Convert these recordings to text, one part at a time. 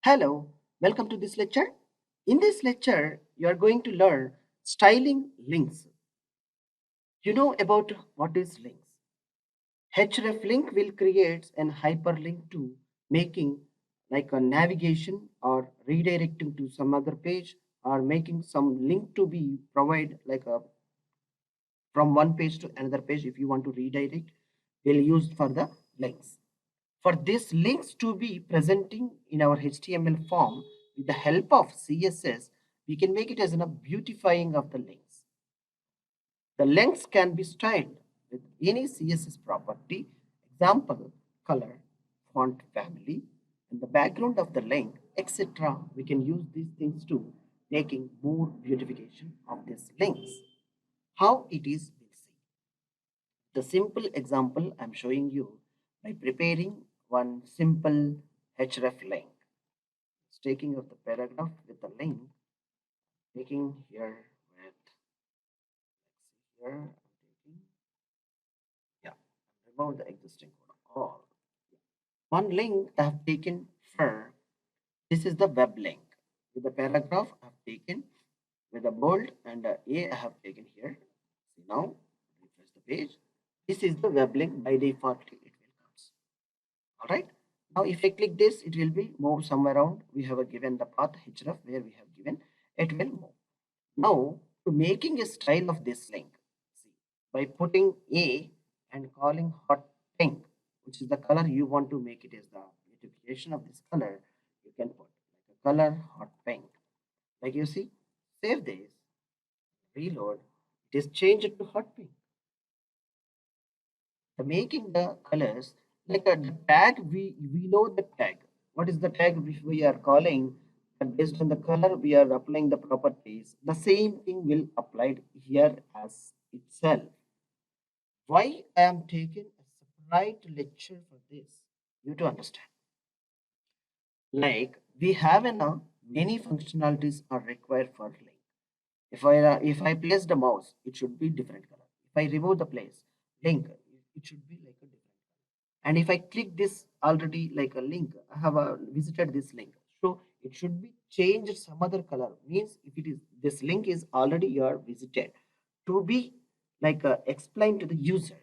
Hello, welcome to this lecture. In this lecture, you are going to learn styling links. You know about what is links. href link will create an hyperlink to making like a navigation or redirecting to some other page or making some link to be provide like a from one page to another page. If you want to redirect, we'll use for the links. For these links to be presenting in our HTML form with the help of CSS, we can make it as a beautifying of the links. The links can be styled with any CSS property, example, color, font family, and the background of the link, etc. We can use these things to making more beautification of these links. How it is, we'll see. The simple example I'm showing you by preparing one simple href link. It's taking of the paragraph with the link, taking here with here, I'm taking, yeah, remove the existing one. All. One link I have taken for this is the web link. With the paragraph I have taken with a bold and a I have taken here. See now, refresh the page. This is the web link by default it will comes. All right. Now if I click this, it will be move somewhere around. We have given the path href where we have given it will move. Now to making a style of this link, see, by putting a and calling hot pink, which is the color you want to make it as the beautification of this color, you can put like a color hot pink. Like you see, save this, reload, it is changed to hot pink. The making the colors like the tag, we know the tag. What is the tag which we are calling, and based on the color we are applying the properties, the same thing will applied here as itself. Why I am taking a separate lecture for this, you to understand, like we have many functionalities are required for link. If I place the mouse, it should be different color. If I remove the place link, it should be like a different color. And if I click this already like a link, I have visited this link, so it should be changed some other color. Means if it is this link is already you are visited to be like explained to the user.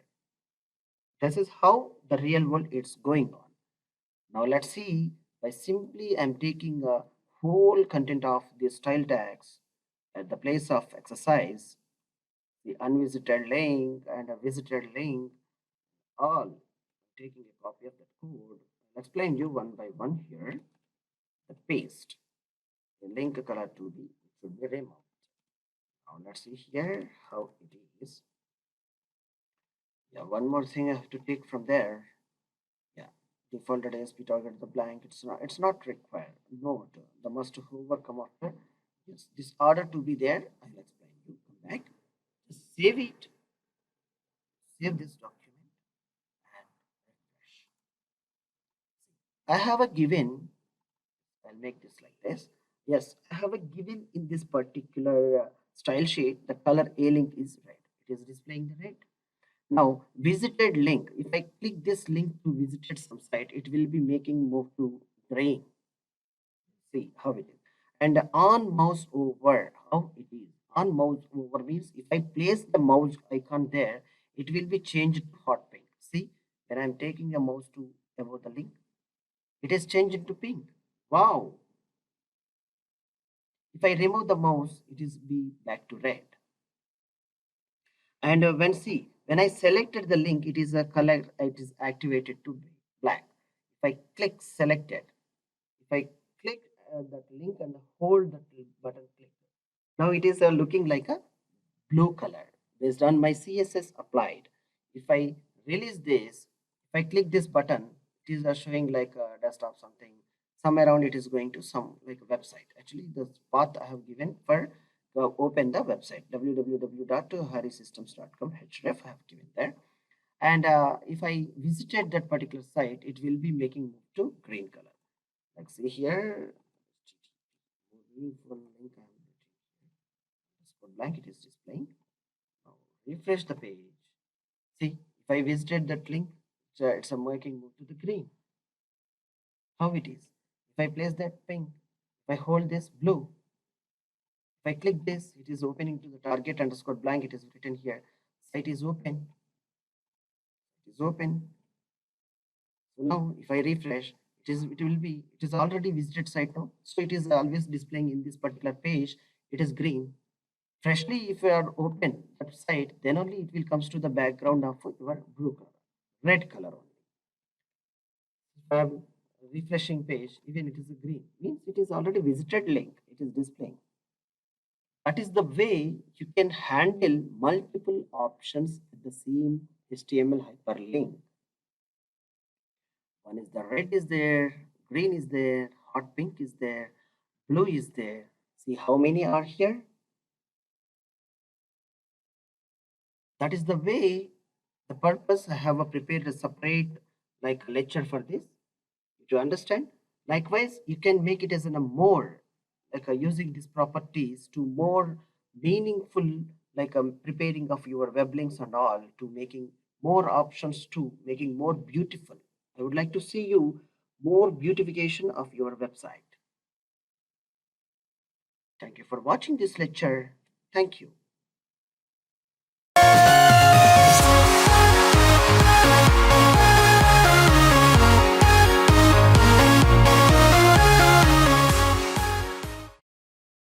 This is how the real world is going on. Now let's see, by simply I'm taking a whole content of the style tags at the place of exercise, the unvisited link and a visited link, all taking a copy of that code. I'll explain you one by one here. The paste, the link color to be should be removed. Now let's see here how it is. Yeah, one more thing I have to take from there. Yeah, defaulted ASP target the blank. It's not required. Note the must hover come after. Yes, this order to be there. I'll explain you. Come back. Just save it. Save this document and refresh. I have a given. I'll make this like this. Yes, I have a given in this particular style sheet. The color A link is red. It is displaying the red. Now, visited link. If I click this link to visited some site, it will be making move to green. See how it is. And on mouse over, how it is. On mouse over means if I place the mouse icon there, it will be changed to hot pink. See, when I'm taking a mouse to above the link, it is changed to pink. Wow. If I remove the mouse, it is be back to red. And when I selected the link, it is a color, it is activated to black. If I click selected, if I click that link and hold that button click, now it is looking like a blue color based on my CSS applied. If I release this, if I click this button, it is showing like a desktop something. Somewhere around it is going to some like a website. Actually, the path I have given for open the website www.harisystems.com href I have given there. And if I visited that particular site, it will be making move to green color. Like see here, link blank it is displaying. Now refresh the page. See, if I visited that link, it's a making move to the green. How it is? If I place that pink, if I hold this blue, if I click this, it is opening to the target underscore blank. It is written here. Site is open. It is open. So now if I refresh, it is already visited site now. So it is always displaying in this particular page. It is green. Freshly, if you are open that site, then only it will comes to the background of your blue color, red color only. If I am refreshing page, even it is a green, means it is already visited link. It is displaying. That is the way you can handle multiple options with the same HTML hyperlink. One is the red is there, green is there, hot pink is there, blue is there. See how many are here? That is the way, the purpose I have prepared a separate like lecture for this. To understand? Likewise, you can make it as a more like using these properties to more meaningful like preparing of your web links and all to making more options to making more beautiful. I would like to see you more beautification of your website. Thank you for watching this lecture. Thank you.